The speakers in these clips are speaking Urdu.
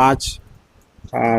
5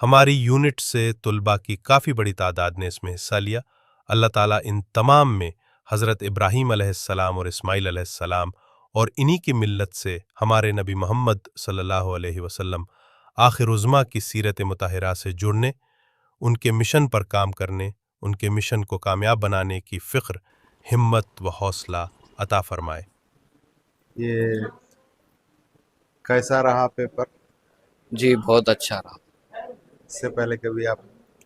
ہماری یونٹ سے طلباء کی کافی بڑی تعداد نے اس میں حصہ لیا۔ اللہ تعالیٰ ان تمام میں حضرت ابراہیم علیہ السلام اور اسماعیل علیہ السلام اور انہی کی ملت سے ہمارے نبی محمد صلی اللہ علیہ وسلم آخر الزماں کی سیرت مطہرہ سے جڑنے، ان کے مشن پر کام کرنے، ان کے مشن کو کامیاب بنانے کی فکر، ہمت و حوصلہ عطا فرمائے۔ یہ کیسا رہا پیپر؟ جی بہت اچھا رہا۔ اس سے پہلے کبھی آپ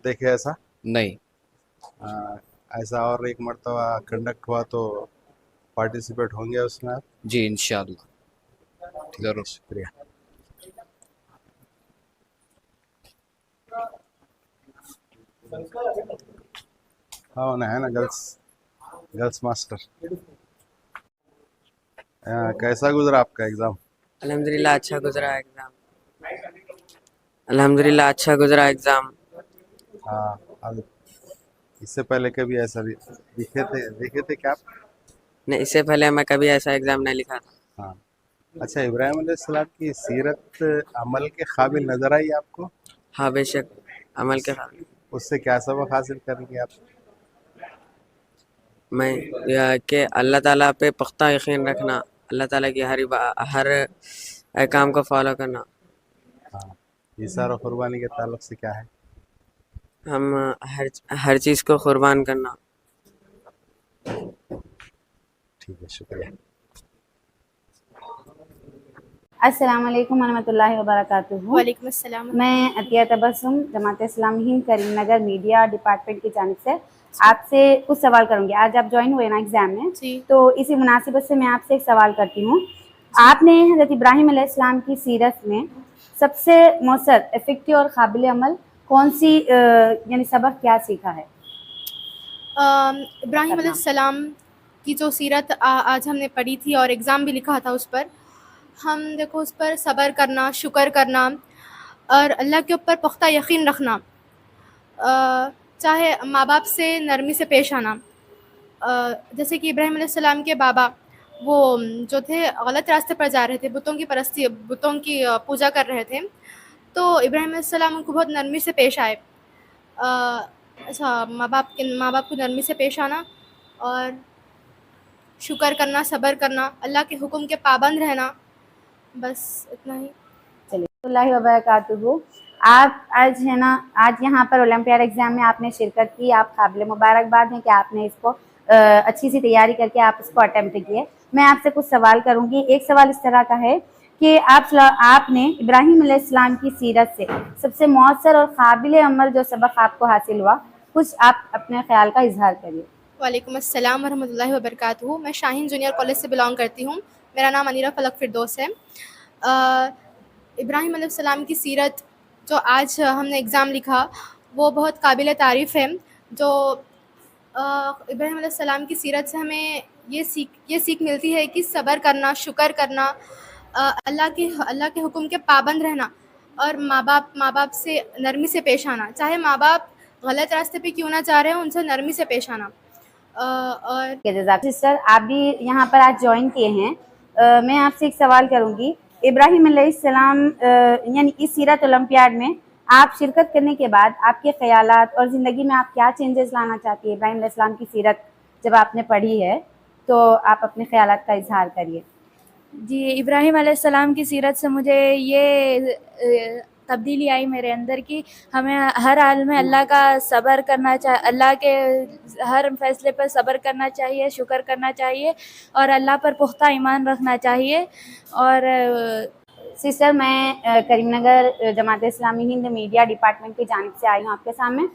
دیکھے ایسا؟ نہیں، ایسا اور ایک مرتبہ کنڈکٹ ہوا تو پارٹیسپیٹ ہوں گے اس میں آپ؟ جی انشاءاللہ ضرور۔ شکریہ۔ ہاں ہے نا گرلس ماسٹر۔ کیسا گزرا آپ کا ایگزام؟ الحمدللہ اچھا گزرا ایگزام۔ الحمدللہ اچھا گزرا ایگزام۔ ہاں، اب اس سے پہلے کبھی ایسا دیکھے تھے کیا آپ؟ نہیں، اس سے پہلے میں کبھی ایسا ایگزام نہیں لکھا تھا۔ ہاں، اچھا، ابراہیم علیہ السلام کی سیرت عمل کے قابل نظر آئی آپ کو؟ ہاں بے شک عمل کے قابل۔ اس سے کیا سبق حاصل کریں گے آپ؟ میں کہ اللہ تعالیٰ پہ پختہ یقین رکھنا، اللہ تعالیٰ کی ہر احکام کو فالو کرنا۔ ہاں، ایثار و قربانی کے تعلق سے کیا ہے؟ ہم ہر چیز کو قربان کرنا۔ ٹھیک ہے، شکریہ۔ السلام علیکم ورحمۃ اللہ وبرکاتہ۔ وعلیکم السلام۔ میں عطیہ تبسم جماعت اسلامی ہند کریم نگر میڈیا ڈپارٹمنٹ کی جانب سے آپ سے کچھ سوال کروں گی۔ آج آپ جوائن ہوئے نا ایگزام میں، جی، تو اسی مناسبت سے میں آپ سے ایک سوال کرتی ہوں۔ آپ نے حضرت ابراہیم علیہ السلام کی سیرت میں سب سے مؤثر، افیکٹو اور قابل عمل کون سی یعنی سبق کیا سیکھا ہے؟ ابراہیم علیہ السلام کی جو سیرت آج ہم نے پڑھی تھی اور ایگزام بھی لکھا تھا اس پر، ہم دیکھو اس پر صبر کرنا، شکر کرنا اور اللہ کے اوپر پختہ یقین رکھنا، چاہے ماں باپ سے نرمی سے پیش آنا۔ جیسے کہ ابراہیم علیہ السلام کے بابا وہ جو تھے غلط راستے پر جا رہے تھے، بتوں کی پوجا کر رہے تھے، تو ابراہیم علیہ السلام ان کو بہت نرمی سے پیش آئے۔ اچھا، ماں باپ کو نرمی سے پیش آنا اور شکر کرنا، صبر کرنا، اللہ کے حکم کے پابند رہنا، بس اتنا ہی۔ چلیے، اللہ وبرکاتہ۔ آپ آج یہاں پر اولمپیاڈ ایگزام میں آپ نے شرکت کی، آپ قابل مبارکباد ہیں کہ آپ نے اس کو اچھی سی تیاری کر کے آپ اس کو اٹیمپٹ کیے۔ میں آپ سے کچھ سوال کروں گی۔ ایک سوال اس طرح کا ہے کہ آپ نے ابراہیم علیہ السلام کی سیرت سے سب سے مؤثر اور قابل عمل جو سبق آپ کو حاصل ہوا، کچھ آپ اپنے خیال کا اظہار کریے۔ وعلیکم السلام ورحمۃ اللہ وبرکاتہ۔ میں شاہین جونیئر کالج سے بلانگ کرتی ہوں، میرا نام انیرہ فلک فردوس ہے۔ ابراہیم علیہ السلام کی سیرت جو آج ہم نے ایگزام لکھا وہ بہت قابل تعریف ہے۔ جو ابراہیم علیہ السلام کی سیرت سے ہمیں یہ سیکھ ملتی ہے کہ صبر کرنا، شکر کرنا، اللہ کے حکم کے پابند رہنا اور ماں باپ سے نرمی سے پیش آنا، چاہے ماں باپ غلط راستے پہ کیوں نہ جا رہے ہیں، ان سے نرمی سے پیش آنا۔ اور سسٹر، آپ بھی یہاں پر آج جوائن کیے ہیں، میں آپ سے ایک سوال کروں گی۔ ابراہیم علیہ السلام یعنی اس سیرت اولمپیاڈ میں آپ شرکت کرنے کے بعد آپ کے خیالات اور زندگی میں آپ کیا چینجز لانا چاہتی ہیں؟ ابراہیم علیہ السلام کی سیرت جب آپ نے پڑھی ہے تو آپ اپنے خیالات کا اظہار کریے۔ جی، ابراہیم علیہ السلام کی سیرت سے مجھے یہ تبدیلی آئی میرے اندر کی ہمیں ہر حال میں اللہ کا صبر کرنا چاہیے، اللہ کے ہر فیصلے پر صبر کرنا چاہیے، شکر کرنا چاہیے اور اللہ پر پختہ ایمان رکھنا چاہیے۔ اور سسٹر، میں کریم نگر جماعت اسلامی ہند میڈیا ڈپارٹمنٹ کی جانب سے آئی ہوں آپ کے سامنے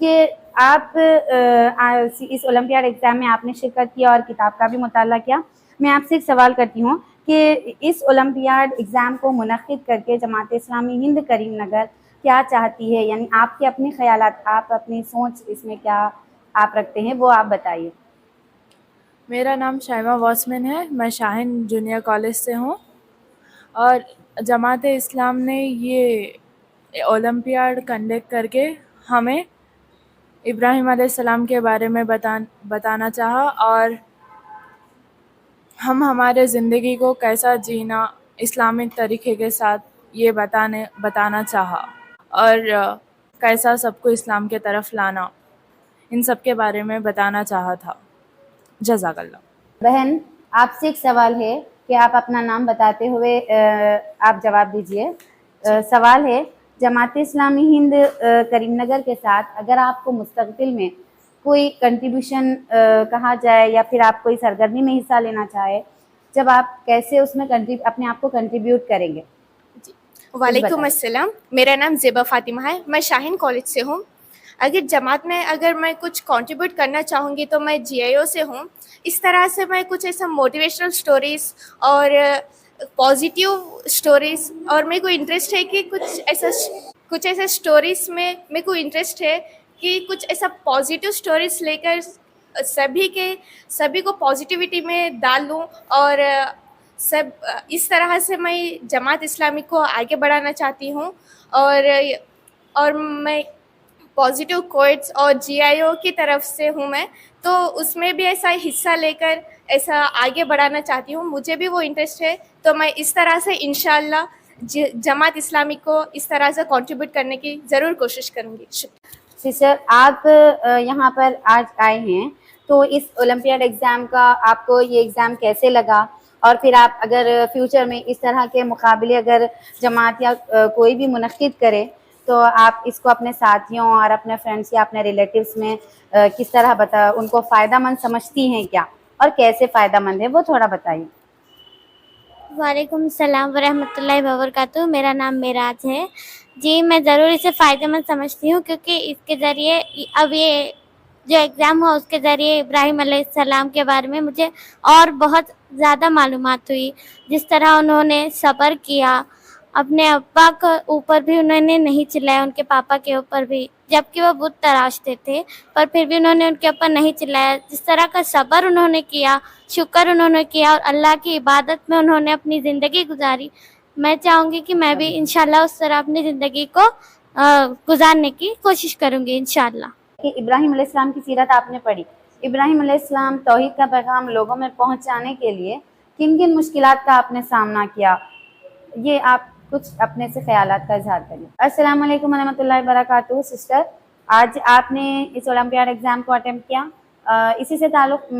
کہ آپ اس اولمپیاڈ ایگزام میں آپ نے شرکت کی اور کتاب کا بھی مطالعہ کیا۔ میں آپ سے ایک سوال کرتی ہوں کہ اس اولمپیاڈ ایگزام کو منعقد کر کے جماعت اسلامی ہند کریم نگر کیا چاہتی ہے؟ یعنی آپ کے اپنے خیالات، آپ اپنی سوچ اس میں کیا آپ رکھتے ہیں، وہ آپ بتائیے۔ میرا نام شائمہ واسمن ہے، میں شاہین جونیئر کالج سے ہوں، اور جماعت اسلام نے یہ اولمپیاڈ کنڈکٹ کر کے ہمیں ابراہیم علیہ السلام کے بارے میں بتانا چاہا اور ہم ہمارے زندگی کو کیسا جینا اسلامک طریقے کے ساتھ یہ بتانا چاہا۔ اور کیسا سب کو اسلام کے طرف لانا، ان سب کے بارے میں بتانا چاہا تھا. جزاک اللہ. بہن آپ سے ایک سوال ہے کہ آپ اپنا نام بتاتے ہوئے آپ جواب دیجئے. سوال ہے جماعت اسلامی ہند کریم نگر کے ساتھ اگر آپ کو مستقبل میں کوئی کنٹریبیوشن کہا جائے یا پھر آپ کوئی سرگرمی میں حصہ لینا چاہے، جب آپ کیسے اس میں اپنے آپ کو کنٹریبیوٹ کریں گے؟ وعلیکم السلام، میرا نام زیبا فاطمہ ہے، میں شاہین کالج سے ہوں. اگر جماعت میں اگر میں کچھ کنٹریبیوٹ کرنا چاہوں گی تو میں GIO سے ہوں. اس طرح سے میں کچھ ایسا موٹیویشنل سٹوریز اور پازیٹیو سٹوریز، اور میرے کو انٹرسٹ ہے کہ کچھ ایسے سٹوریز میں میرے کو انٹرسٹ ہے کہ کچھ ایسا پازیٹیو سٹوریز لے کر سبھی کو پازیٹیوٹی میں ڈال لوں، اور اس طرح سے میں جماعت اسلامی کو آگے بڑھانا چاہتی ہوں. اور میں پازیٹیو کوئٹس اور GIO کی طرف سے ہوں میں، تو اس میں بھی ایسا حصہ لے کر ایسا آگے بڑھانا چاہتی ہوں. مجھے بھی وہ انٹرسٹ ہے، تو میں اس طرح سے انشاءاللہ جماعت اسلامی کو اس طرح سے کنٹریبیوٹ کرنے کی ضرور کوشش کروں گی. سسٹر آپ یہاں پر آج آئے ہیں، تو اس اولمپیاڈ ایگزام کا آپ کو یہ ایگزام کیسے لگا؟ اور پھر آپ اگر فیوچر میں اس طرح کے مقابلے اگر جماعت یا کوئی بھی منعقد کرے تو آپ اس کو اپنے ساتھیوں اور اپنے فرینڈس یا اپنے ریلیٹیوز میں کس طرح ان کو فائدہ مند سمجھتی ہیں کیا، اور کیسے فائدہ مند ہے وہ تھوڑا بتائیے. وعلیکم السلام ورحمۃ اللہ وبرکاتہ. میرا نام معراج ہے. جی میں ضرور اسے فائدہ مند سمجھتی ہوں، کیونکہ اس کے ذریعے اب یہ جو ایگزام ہوا اس کے ذریعے ابراہیم علیہ السلام کے بارے میں مجھے اور بہت زیادہ معلومات ہوئی. جس طرح انہوں نے صبر کیا، اپنے ابا کے اوپر بھی انہوں نے نہیں چلایا، ان کے پاپا کے اوپر بھی، جبکہ وہ بت تراشتے تھے پر پھر بھی انہوں نے ان کے اوپر نہیں چلایا. جس طرح کا صبر انہوں نے کیا، شکر انہوں نے کیا، اور اللہ کی عبادت میں انہوں نے اپنی زندگی گزاری. میں چاہوں گی کہ میں بھی انشاءاللہ اس طرح اپنی زندگی کو گزارنے کی کوشش کروں گی انشاءاللہ. کہ ابراہیم علیہ السلام کی سیرت آپ نے پڑھی، ابراہیم علیہ السلام توحید کا پیغام لوگوں میں پہنچانے کے لیے کن کن مشکلات کا آپ نے سامنا کیا، یہ آپ کچھ اپنے سے خیالات کا اظہار کریں. السلام علیکم ورحمۃ اللہ وبرکاتہ. سسٹر آج آپ نے اس اولمپیاڈ ایگزام کو اٹیمپٹ کیا، اسی سے تعلق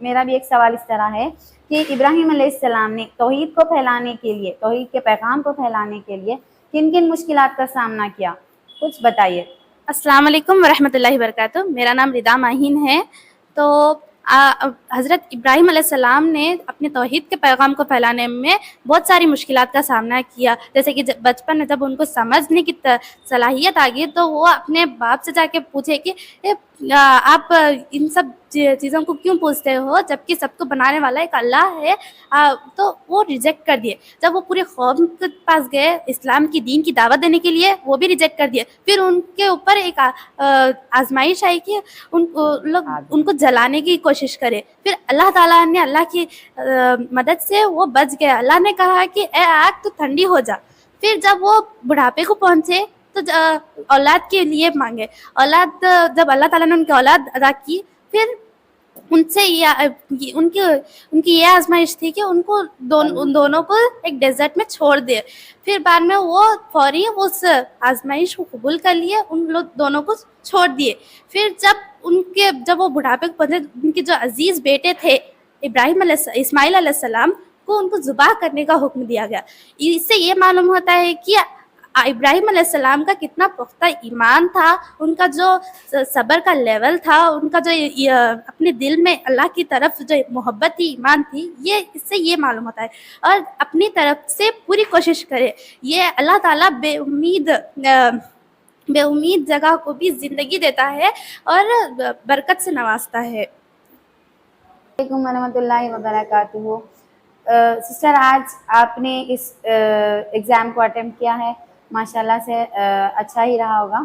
میرا بھی ایک سوال اس طرح ہے کہ ابراہیم علیہ السلام نے توحید کو پھیلانے کے لیے، توحید کے پیغام کو پھیلانے کے لیے کن کن مشکلات کا سامنا کیا، کچھ بتائیے. السلام علیکم ورحمۃ اللہ وبرکاتہ. میرا نام ردا ماہین ہے. تو حضرت ابراہیم علیہ السلام نے اپنے توحید کے پیغام کو پھیلانے میں بہت ساری مشکلات کا سامنا کیا. جیسے کہ بچپن میں جب ان کو سمجھنے کی صلاحیت آ گئی تو وہ اپنے باپ سے جا کے پوچھے کہ آپ ان سب چیزوں کو کیوں پوچھتے ہو جبکہ سب کو بنانے والا ایک اللہ ہے. تو وہ ریجیکٹ کر دیے. جب وہ پورے قوم کے پاس گئے اسلام کی دین کی دعوت دینے کے لیے، وہ بھی ریجیکٹ کر دیے. پھر ان کے اوپر ایک آزمائش آئی کہ ان کو جلانے کی کوشش کرے. پھر اللہ تعالیٰ نے اللہ کی مدد سے وہ بچ گئے. اللہ نے کہا کہ اے آگ تو ٹھنڈی ہو جا. پھر جب وہ بڑھاپے کو پہنچے تو اولاد کے لیے مانگے. اولاد جب اللہ تعالیٰ نے ان کی اولاد ادا کی، پھر ان سے ان کی یہ آزمائش تھی کہ ان دونوں کو ایک ڈیزرٹ میں چھوڑ دے. پھر بعد میں وہ فوری اس آزمائش کو قبول کر لیے، ان لوگ دونوں کو چھوڑ دیے. پھر جب وہ بڑھاپے کو پہنچے، ان کے جو عزیز بیٹے تھے اسماعیل علیہ السلام کو ان کو ذبح کرنے کا حکم دیا گیا. اس سے یہ معلوم ہوتا ہے کہ ابراہیم علیہ السلام کا کتنا پختہ ایمان تھا، ان کا جو صبر کا لیول تھا، ان کا جو اپنے دل میں اللہ کی طرف جو محبت تھی، ایمان تھی، اس سے یہ معلوم ہوتا ہے. اور اپنی طرف سے پوری کوشش کرے. یہ اللہ تعالیٰ بے امید جگہ کو بھی زندگی دیتا ہے اور برکت سے نوازتا ہے. وعلیکم ورحمۃ اللہ وبرکاتہ. سسٹر آج آپ نے اس ایگزام کو اٹیمپٹ کیا ہے، ماشاءاللہ سے اچھا ہی رہا ہوگا.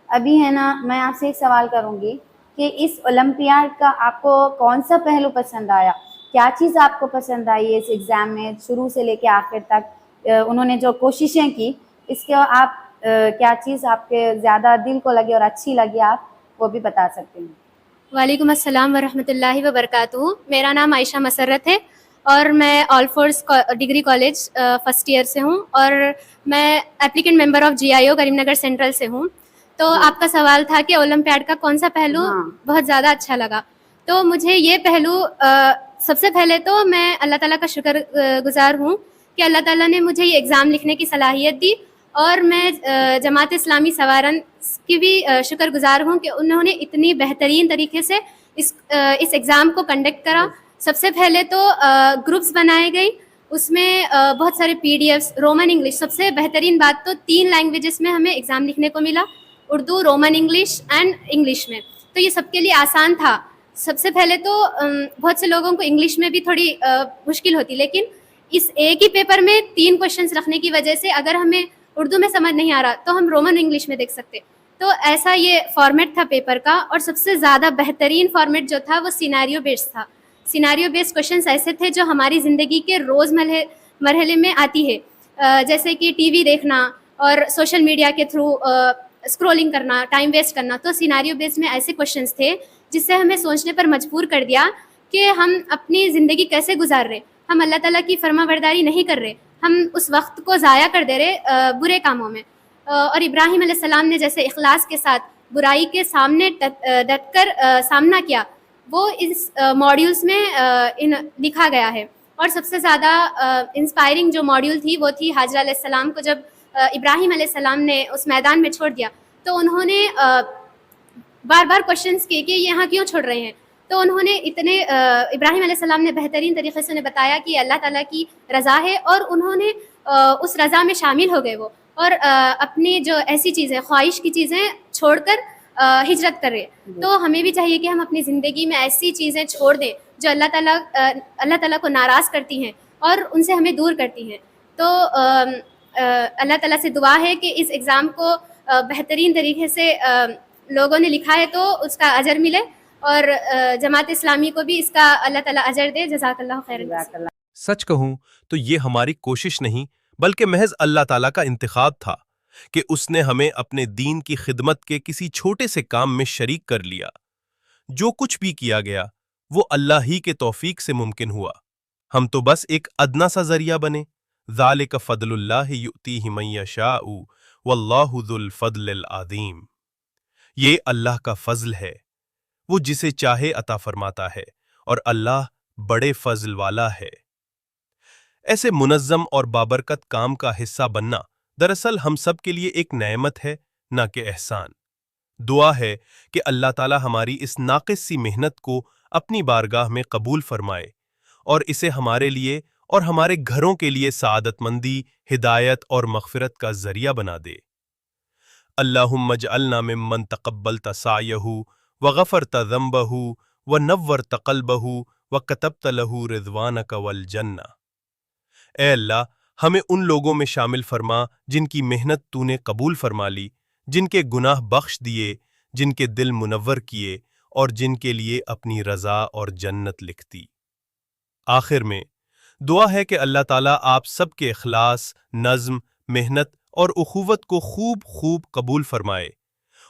ابھی ہے نا، میں آپ سے ایک سوال کروں گی کہ اس اولمپیاڈ کا آپ کو کون سا پہلو پسند آیا، کیا چیز آپ کو پسند آئی اس ایگزام میں شروع سے لے کے آخر تک؟ انہوں نے جو کوششیں کی، اس کے آپ کیا چیز آپ کے زیادہ دل کو لگی اور اچھی لگی، آپ وہ بھی بتا سکتے ہیں. وعلیکم السلام ورحمۃ اللہ وبرکاتہ. میرا نام عائشہ مسرت ہے اور میں all force degree college first year سے ہوں اور میں applicant member of GIO Karimnagar central سے ہوں. تو آپ کا سوال تھا کہ اولمپیاڈ کا کون سا پہلو بہت زیادہ اچھا لگا. تو مجھے یہ پہلو سب سے پہلے تو میں اللہ تعالیٰ کا شکر گزار ہوں کہ اللہ تعالیٰ نے مجھے یہ ایگزام لکھنے کی صلاحیت دی, اور میں جماعت اسلامی سوارن کی بھی شکر گزار ہوں کہ انہوں نے اتنی بہترین طریقے سے اس ایگزام کو کنڈکٹ کرا. سب سے پہلے تو گروپس بنائے گئی, اس میں بہت سارے PDFs رومن انگلش. سب سے بہترین بات تو 3 لینگویجز میں ہمیں ایگزام لکھنے کو ملا, Urdu, Roman English and English میں. تو یہ سب کے لیے آسان تھا. سب سے پہلے تو بہت سے لوگوں کو انگلش میں بھی تھوڑی مشکل ہوتی, لیکن اس ایک ہی پیپر میں 3 کویشچنس رکھنے کی وجہ سے اگر ہمیں اردو میں سمجھ نہیں آ رہا تو ہم رومن انگلش میں دیکھ سکتے. تو ایسا یہ فارمیٹ تھا پیپر کا. اور سب سے زیادہ بہترین فارمیٹ جو تھا وہ سیناریو بیسڈ تھا. سیناریو بیسڈ کویشچنس ایسے تھے جو ہماری زندگی کے روز مرحلے میں آتی ہے, جیسے کہ ٹی وی دیکھنا اور سوشل میڈیا کے تھرو اسکرولنگ کرنا, ٹائم ویسٹ کرنا. تو سیناریو بیس میں ایسے کویشچنس تھے جس سے ہمیں سوچنے پر مجبور کر دیا کہ ہم اپنی زندگی کیسے گزار رہے. ہم اللہ تعالیٰ کی فرما برداری نہیں کر رہے, ہم اس وقت کو ضائع کر دے رہے برے کاموں میں. اور ابراہیم علیہ السلام نے جیسے اخلاص کے ساتھ برائی کے سامنے ڈٹ کر سامنا کیا, وہ اس ماڈیولس میں لکھا گیا ہے. اور سب سے زیادہ انسپائرنگ جو ماڈیول تھی وہ تھی حاجرہ علیہ السلام کو جب ابراہیم علیہ السلام نے اس میدان میں چھوڑ دیا تو انہوں نے بار بار کوشچنس کیے کہ یہاں کیوں چھوڑ رہے ہیں. تو انہوں نے ابراہیم علیہ السلام نے بہترین طریقے سے انہیں بتایا کہ اللہ تعالیٰ کی رضا ہے, اور انہوں نے اس رضا میں شامل ہو گئے وہ, اور اپنی جو ایسی چیزیں خواہش کی چیزیں چھوڑ کر ہجرت کر رہے. تو ہمیں بھی چاہیے کہ ہم اپنی زندگی میں ایسی چیزیں چھوڑ دیں جو اللہ تعالیٰ کو ناراض کرتی ہیں اور ان سے ہمیں دور کرتی ہیں. تو اللہ تعالیٰ سے دعا ہے کہ اس ایگزام کو بہترین طریقے سے لوگوں نے لکھا ہے تو اس کا اجر ملے, اور جماعت اسلامی کو بھی اس کا اللہ تعالیٰ اجر دے. جزاک اللہ خیر. سچ کہوں تو یہ ہماری کوشش نہیں بلکہ محض اللہ تعالیٰ کا انتخاب تھا کہ اس نے ہمیں اپنے دین کی خدمت کے کسی چھوٹے سے کام میں شریک کر لیا. جو کچھ بھی کیا گیا وہ اللہ ہی کے توفیق سے ممکن ہوا, ہم تو بس ایک ادنا سا ذریعہ بنے. ذالک فضل اللہ یؤتیہ من یشاء واللہ ذو الفضل العظیم. یہ اللہ کا فضل ہے, وہ جسے چاہے عطا فرماتا ہے, اور اللہ بڑے فضل والا ہے. ایسے منظم اور بابرکت کام کا حصہ بننا دراصل ہم سب کے لیے ایک نعمت ہے, نہ کہ احسان. دعا ہے کہ اللہ تعالی ہماری اس ناقص سی محنت کو اپنی بارگاہ میں قبول فرمائے اور اسے ہمارے لیے اور ہمارے گھروں کے لیے سعادت مندی, ہدایت اور مغفرت کا ذریعہ بنا دے. اللہم اجعلنا ممن تقبلت سعیہ وغفرت ذنبہ ونورت قلبہ وکتبت لہ رضوانک والجنہ. اے اللہ, ہمیں ان لوگوں میں شامل فرما جن کی محنت تو نے قبول فرما لی, جن کے گناہ بخش دیے, جن کے دل منور کیے, اور جن کے لیے اپنی رضا اور جنت لکھتی. آخر میں دعا ہے کہ اللہ تعالیٰ آپ سب کے اخلاص, نظم, محنت اور اخوت کو خوب قبول فرمائے,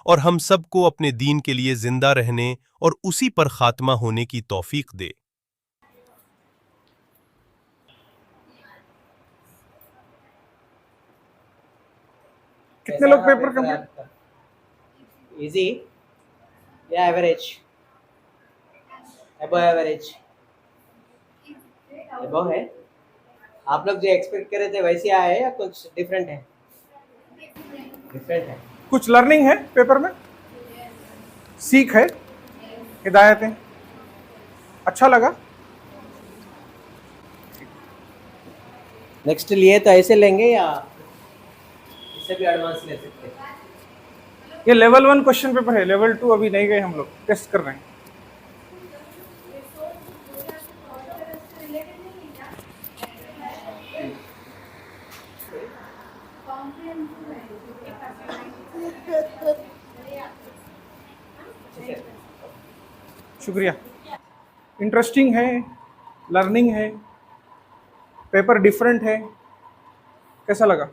اور ہم سب کو اپنے دین کے لیے زندہ رہنے اور اسی پر خاتمہ ہونے کی توفیق دے. کتنے لوگ پیپر کمپلیٹ؟ ایزی یا ایوریج؟ Above average? ابو ہے. آپ لوگ جو ایکسپیکٹ کر رہے تھے ویسے آئے یا کچھ ڈفرینٹ ہے؟ ڈفرینٹ ہے. کچھ لرننگ ہے پیپر میں, سیکھ ہے, ہدایتیں, اچھا لگا. نیکسٹ لیے تو ایسے لیں گے یا اس سے بھی ایڈوانس لے سکتے ہیں؟ یہ لیول 1 کوشچن پیپر ہے, لیول 2 ابھی نہیں گئے, ہم لوگ ٹیسٹ کر رہے ہیں. شکریہ. انٹرسٹنگ ہے, لرننگ ہے, پیپر ڈیفرنٹ ہے. کیسا لگا؟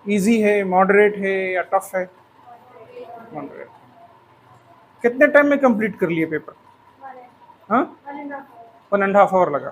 ایزی ہے, ماڈریٹ ہے یا ٹف ہے؟ ماڈریٹ. کتنے ٹائم میں کمپلیٹ کر لیے پیپر؟ ہاں 1.5 آور لگا.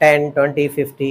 10, 20, 50,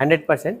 100%?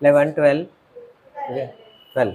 11, 12? 12।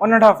1.5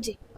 جی